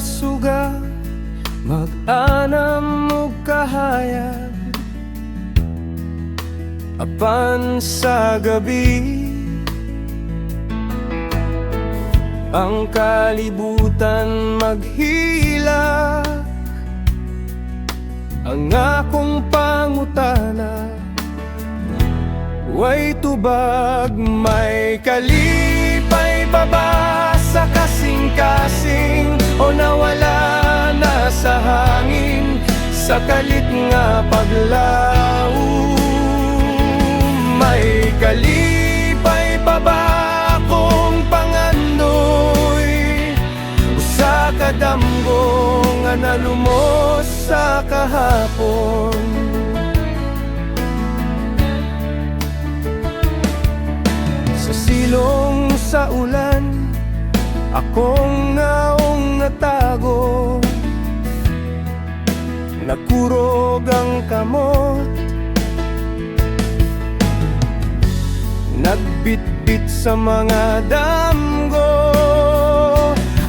suga, mag-anam ug kahayag. Apan sa gabi, ang kalibutan maghila. Ang akong pangutana, way tubag, may kalipay pa ba sa kasing-kasing, o nawala na sa hangin, sa kalit nga paglaom? May kalipay pa ba akong pangandoy, usa ka damgo nga nalumos sa kahapon? Sa silong sa ulan, akong naong natago, nagkurog ang kamot, nagbitbit sa mga damgo.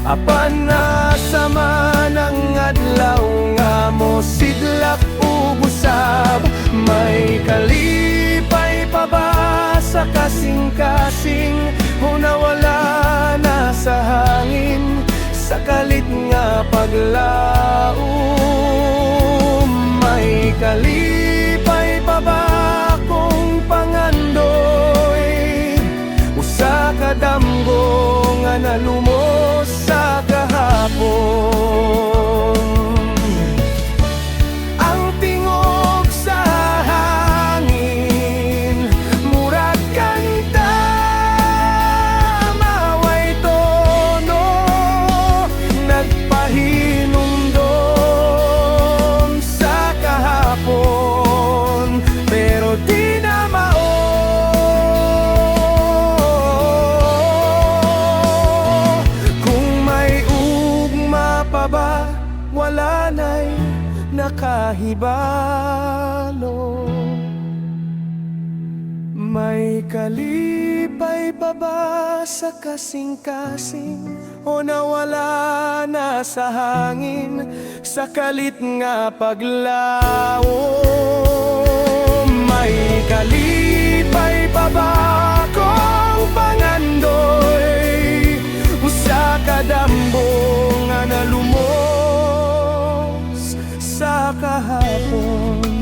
Apan nasa man ang adlaw nga mo sidlak ug usab, may kalipay pa ba sa kasing-kasing, o nawala na sa hangin, sa kalit nga paglaom? May kalipay pa ba akong pangandoy, usa ka damgo nga nalumos sa kahapon? Ang tingog sa hangin, murag kanta, maway tono, nagpahinumdom sa kahapon, pero di na mao. Kung may ugma pa ba, wala na'y nakahibalo. May kalipay pa ba sa kasing-kasing, o nawala na sa hangin, sa kalit nga paglaom? May kalipay pa ba akong pangandoy, usa ka damgo nga nalumos sa kahapon?